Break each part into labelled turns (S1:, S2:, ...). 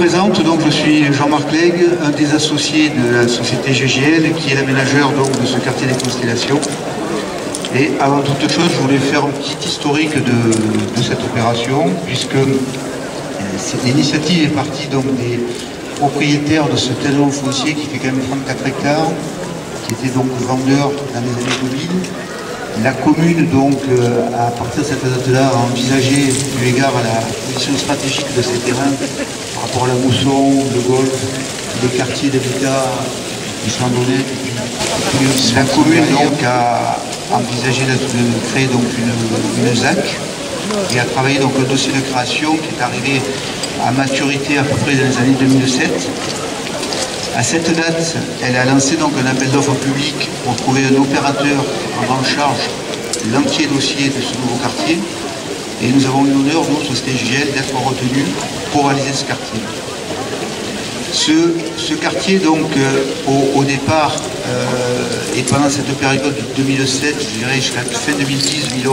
S1: présente, donc je suis Jean-Marc Legge, un des associés de la société GGL, qui est l'aménageur de ce quartier des Constellations. Et avant toute chose, je voulais faire un petit historique de cette opération, puisque l'initiative est partie donc des propriétaires de ce terrain foncier qui fait quand même 34 hectares, qui était donc vendeur dans les années 2000. La commune, donc, à partir de cette date-là, a envisagé, eu égard à la position stratégique de ces terrains, par rapport à la Mousson, le Golfe, les quartiers d'habitat qui sont donnés. La commune, donc, a envisagé de créer donc, une ZAC et a travaillé donc, un dossier de création qui est arrivé à maturité à peu près dans les années 2007. À cette date, elle a lancé donc un appel d'offres public pour trouver un opérateur en grande charge l'entier dossier de ce nouveau quartier. Et nous avons eu l'honneur, nous, société GGL, d'être retenus pour réaliser ce quartier. Ce quartier, donc, au départ, et pendant cette période de 2007, je dirais jusqu'à fin 2010-2011,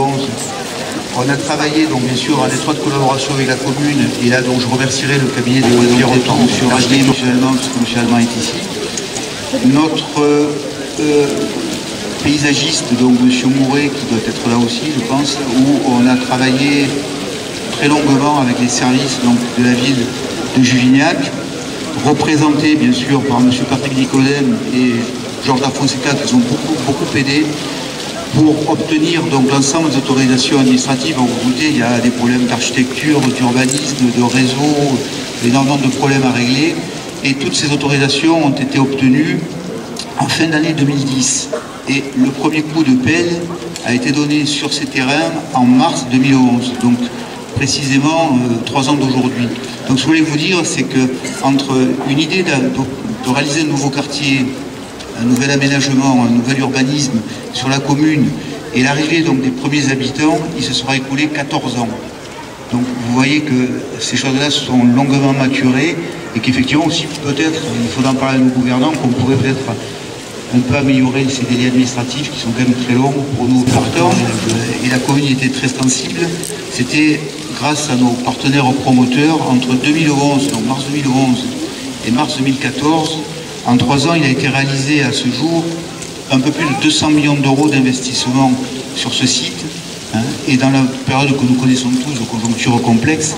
S1: on a travaillé, donc, bien sûr, en étroite collaboration avec la commune, et là, donc, je remercierai le cabinet de Pierre Retour, M. Rajdi, M. Allemand, parce que M. Allemand est ici. Notre paysagiste, donc, M. Mouret, qui doit être là aussi, je pense, où on a travaillé très longuement avec les services donc, de la ville de Juvignac, représenté, bien sûr, par M. Patrick Nicodème et Georges Lafonseca, qui ont beaucoup aidé, pour obtenir donc l'ensemble des autorisations administratives. Vous vous doutez, il y a des problèmes d'architecture, d'urbanisme, de réseau, énormément de problèmes à régler. Et toutes ces autorisations ont été obtenues en fin d'année 2010. Et le premier coup de pelle a été donné sur ces terrains en mars 2011, donc précisément 3 ans d'aujourd'hui. Donc ce que je voulais vous dire, c'est que entre une idée de réaliser un nouveau quartier, un nouvel aménagement, un nouvel urbanisme sur la commune et l'arrivée donc des premiers habitants, il se sera écoulé 14 ans. Donc vous voyez que ces choses-là sont longuement maturées et qu'effectivement aussi peut-être, il faudra en parler à nos gouvernants, qu'on pourrait peut-être un peu améliorer ces délais administratifs qui sont quand même très longs pour nos porteurs. Et la commune était très sensible. C'était grâce à nos partenaires promoteurs entre 2011, donc mars 2011 et mars 2014. En 3 ans, il a été réalisé à ce jour un peu plus de 200 millions d'euros d'investissement sur ce site. Et dans la période que nous connaissons tous, de conjoncture complexe,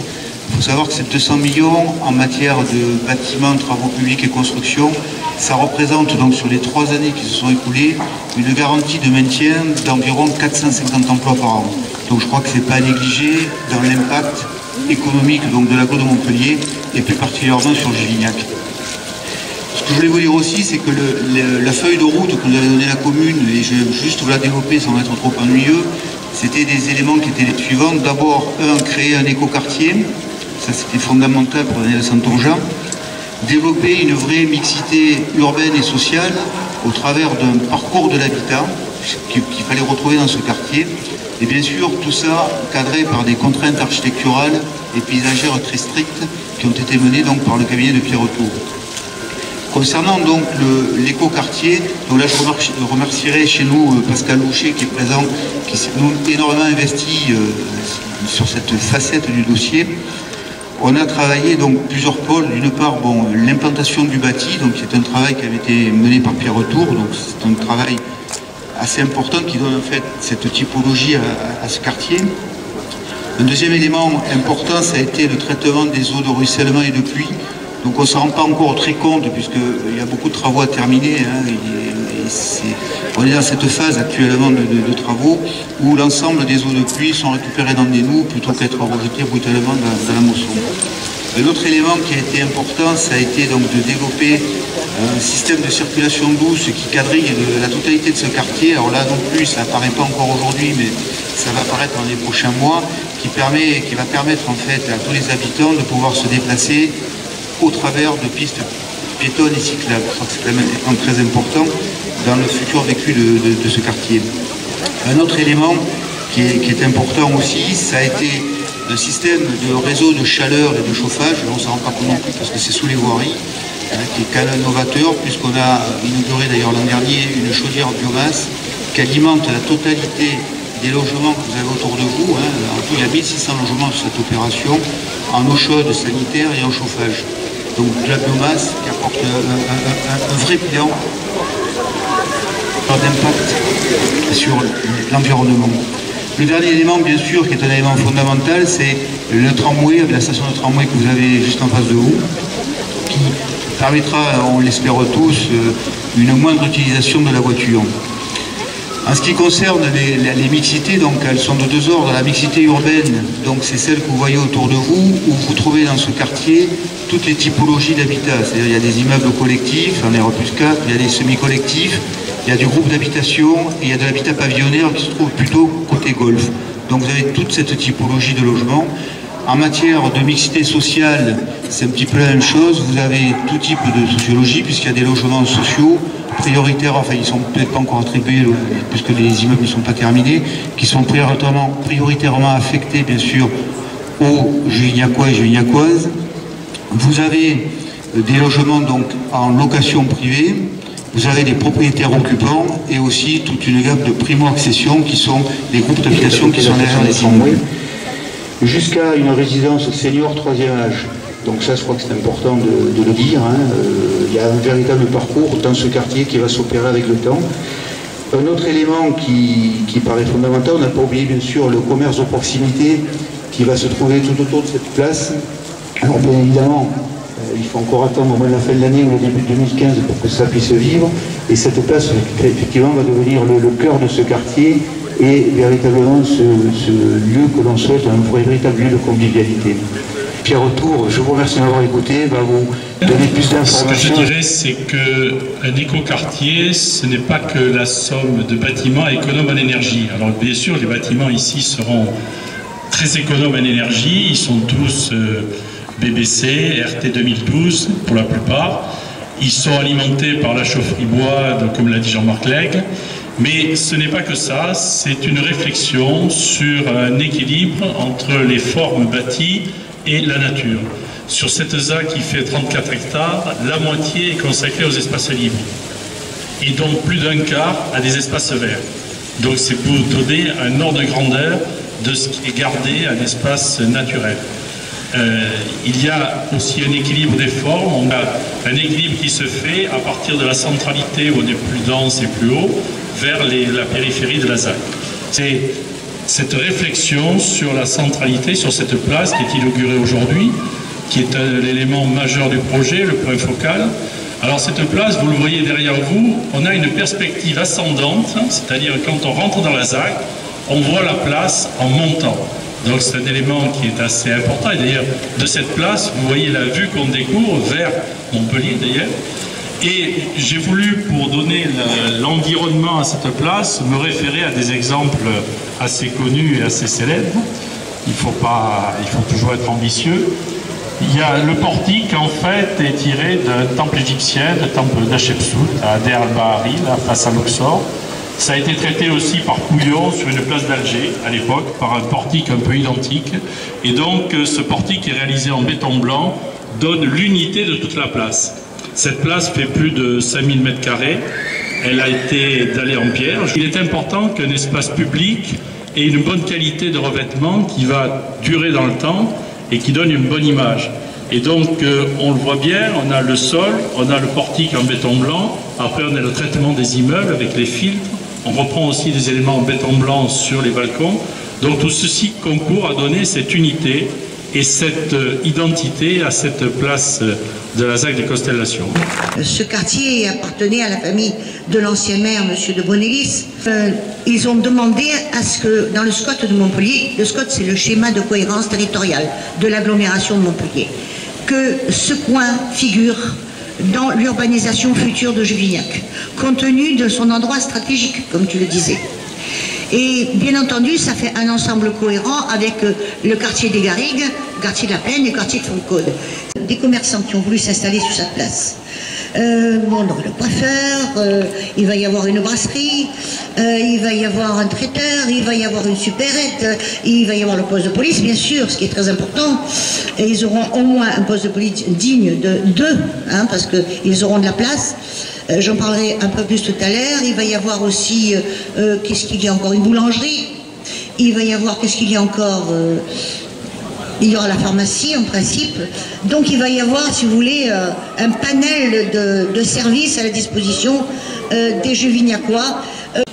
S1: il faut savoir que ces 200 millions en matière de bâtiments, travaux publics et construction, ça représente donc sur les 3 années qui se sont écoulées une garantie de maintien d'environ 450 emplois par an. Donc je crois que ce n'est pas à négliger dans l'impact économique donc, de l'agglo de Montpellier et plus particulièrement sur Juvignac. Ce que je voulais vous dire aussi, c'est que la feuille de route que nous avait donnée la commune, et je vais juste vous la développer sans être trop ennuyeux, c'était des éléments qui étaient les suivants. D'abord, créer un écoquartier, ça c'était fondamental pour donner la Saint-Urgent. Développer une vraie mixité urbaine et sociale au travers d'un parcours de l'habitat qu'il fallait retrouver dans ce quartier. Et bien sûr, tout ça cadré par des contraintes architecturales et paysagères très strictes qui ont été menées donc, par le cabinet de Pierre Retour. Concernant donc l'écoquartier, donc là je remercierai chez nous Pascal Louchet qui est présent, qui s'est énormément investi sur cette facette du dossier. On a travaillé donc plusieurs pôles. D'une part, bon, l'implantation du bâti, donc c'est un travail qui avait été mené par Pierre Retour, donc c'est un travail assez important qui donne en fait cette typologie à ce quartier. Un deuxième élément important, ça a été le traitement des eaux de ruissellement et de pluie. Donc on ne s'en rend pas encore très compte puisqu'il y a beaucoup de travaux à terminer. On est dans cette phase actuellement de travaux où l'ensemble des eaux de pluie sont récupérées dans des noues plutôt qu'être rejetées brutalement dans la Mousson. Un autre élément qui a été important, ça a été donc de développer un système de circulation douce qui quadrille la totalité de ce quartier. Alors là non plus, ça n'apparaît pas encore aujourd'hui, mais ça va apparaître dans les prochains mois, qui va permettre en fait à tous les habitants de pouvoir se déplacer au travers de pistes piétonnes et cyclables. Je crois que c'est quand même très important dans le futur vécu de ce quartier. Un autre élément qui est important aussi, ça a été un système de réseau de chaleur et de chauffage. On ne s'en rend pas compte non plus parce que c'est sous les voiries, qui est quand même novateur, puisqu'on a inauguré d'ailleurs l'an dernier une chaudière biomasse qui alimente la totalité des logements que vous avez autour de vous. En tout, il y a 1600 logements sur cette opération, en eau chaude, sanitaire et en chauffage. donc de la biomasse qui apporte un vrai bilan d'impact sur l'environnement. Le dernier élément, bien sûr, qui est un élément fondamental, c'est le tramway, la station de tramway que vous avez juste en face de vous, qui permettra, on l'espère tous, une moindre utilisation de la voiture. En ce qui concerne les mixités, donc elles sont de deux ordres. La mixité urbaine, donc c'est celle que vous voyez autour de vous, où vous trouvez dans ce quartier toutes les typologies d'habitat. C'est-à-dire il y a des immeubles collectifs, en R+4, il y a des semi-collectifs, il y a du groupe d'habitation et il y a de l'habitat pavillonnaire qui se trouve plutôt côté golf. Donc vous avez toute cette typologie de logement. En matière de mixité sociale, c'est un petit peu la même chose. Vous avez tout type de sociologie puisqu'il y a des logements sociaux prioritaires, enfin ils ne sont peut-être pas encore attribués puisque les immeubles ne sont pas terminés, qui sont prioritairement affectés bien sûr aux Juvignacois et Juvignacoises. Vous avez des logements donc en location privée. Vous avez des propriétaires occupants et aussi toute une gamme de primo-accession qui sont des groupes d'habitation qui sont derrière les tramways. Jusqu'à une résidence senior 3e âge. Donc ça, je crois que c'est important de le dire. Il y a un véritable parcours dans ce quartier qui va s'opérer avec le temps. Un autre élément qui paraît fondamental, on n'a pas oublié bien sûr le commerce de proximité qui va se trouver tout autour de cette place. Alors bien évidemment, il faut encore attendre au moins la fin de l'année ou le début de 2015 pour que ça puisse vivre. Et cette place, effectivement, va devenir le cœur de ce quartier et véritablement ce lieu que l'on souhaite, un véritable lieu de convivialité. Pierre Autour, je vous remercie de m'avoir écouté, va vous donner plus d'informations.
S2: Ce que je dirais, c'est qu'un écoquartier, ce n'est pas que la somme de bâtiments économes en énergie. Alors bien sûr, les bâtiments ici seront très économes en énergie, ils sont tous BBC, RT 2012 pour la plupart. Ils sont alimentés par la chaufferie bois, comme l'a dit Jean-Marc Lègue. Mais ce n'est pas que ça, c'est une réflexion sur un équilibre entre les formes bâties et la nature. Sur cette ZAC qui fait 34 hectares, la moitié est consacrée aux espaces libres. Et donc plus d'un quart à des espaces verts. Donc c'est pour donner un ordre de grandeur de ce qui est gardé un espace naturel. Il y a aussi un équilibre des formes. On a un équilibre qui se fait à partir de la centralité où on est plus dense et plus haut vers la périphérie de la ZAC. C'est cette réflexion sur la centralité, sur cette place qui est inaugurée aujourd'hui, qui est l'élément majeur du projet, le point focal. Alors cette place, vous le voyez derrière vous, on a une perspective ascendante, c'est-à-dire quand on rentre dans la ZAC, on voit la place en montant. Donc c'est un élément qui est assez important. Et d'ailleurs, de cette place, vous voyez la vue qu'on découvre vers Montpellier d'ailleurs. Et j'ai voulu, pour donner l'environnement à cette place, me référer à des exemples assez connus et assez célèbres. Il faut toujours être ambitieux. Il y a le portique, en fait, est tiré d'un temple égyptien, le temple d'Hatchepsout, à Der al-Bahari, là, face à Luxor. Ça a été traité aussi par Pouillon sur une place d'Alger, à l'époque, par un portique un peu identique. Et donc, ce portique est réalisé en béton blanc, donne l'unité de toute la place. Cette place fait plus de 5000 m². Elle a été dallée en pierre. Il est important qu'un espace public ait une bonne qualité de revêtement qui va durer dans le temps et qui donne une bonne image. Et donc, on le voit bien, on a le sol, on a le portique en béton blanc, après on a le traitement des immeubles avec les filtres, on reprend aussi des éléments en béton blanc sur les balcons. Donc tout ceci concourt à donner cette unité et cette identité à cette place de la ZAC des Constellations.
S3: Ce quartier appartenait à la famille de l'ancien maire, M. de Bonellis. Ils ont demandé à ce que, dans le SCOT de Montpellier, le SCOT c'est le schéma de cohérence territoriale de l'agglomération de Montpellier, que ce coin figure dans l'urbanisation future de Juvignac, compte tenu de son endroit stratégique, comme tu le disais. Et bien entendu, ça fait un ensemble cohérent avec le quartier des Garrigues, le quartier de la Plaine et le quartier de Fontcaude. Des commerçants qui ont voulu s'installer sur cette place. Bon, donc le coiffeur, il va y avoir une brasserie, il va y avoir un traiteur, il va y avoir une supérette, il va y avoir le poste de police, bien sûr, ce qui est très important. Et ils auront au moins un poste de police digne de deux, hein, parce qu'ils auront de la place. J'en parlerai un peu plus tout à l'heure. Il va y avoir aussi, qu'est-ce qu'il y a encore, une boulangerie. Il va y avoir, qu'est-ce qu'il y a encore, il y aura la pharmacie en principe. Donc il va y avoir, si vous voulez, un panel de services à la disposition des Juvignacois.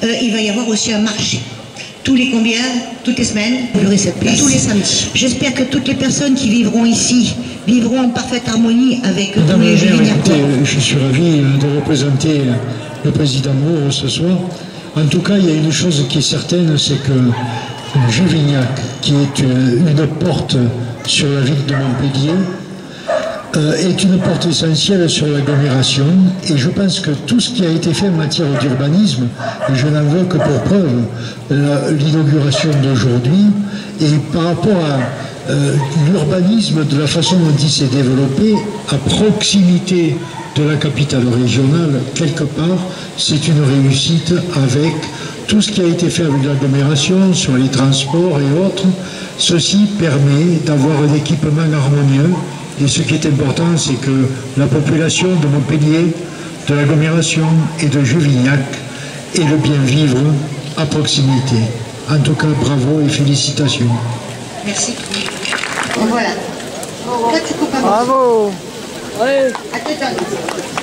S3: Il va y avoir aussi un marché. Tous les combien? Toutes les semaines, vous aurez cette place. Tous les samedis. J'espère que toutes les personnes qui vivront ici vivront en parfaite harmonie avec tous les Juvignacois.
S4: Je suis ravi de représenter le président Moore ce soir. En tout cas, il y a une chose qui est certaine, c'est que Juvignac, qui est une porte sur la ville de Montpellier, est une porte essentielle sur l'agglomération, et je pense que tout ce qui a été fait en matière d'urbanisme, et je n'en veux que pour preuve l'inauguration d'aujourd'hui, et par rapport à l'urbanisme, de la façon dont il s'est développé, à proximité de la capitale régionale, quelque part, c'est une réussite avec tout ce qui a été fait avec l'agglomération, sur les transports et autres. Ceci permet d'avoir un équipement harmonieux. Et ce qui est important, c'est que la population de Montpellier, de l'agglomération et de Juvignac ait le bien vivre à proximité. En tout cas, bravo et félicitations.
S3: Merci. Et voilà. Là, tu coupes un
S5: bravo. Ouais.
S3: Attends,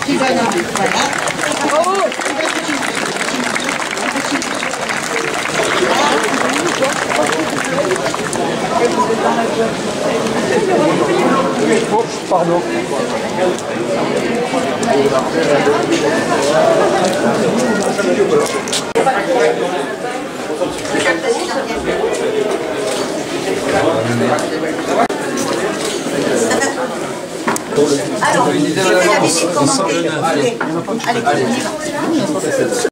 S3: tu donnes un peu. Voilà.
S5: Bravo. Oh, pardon.
S3: Alors, tu fais la visite comment? Allez, on y va.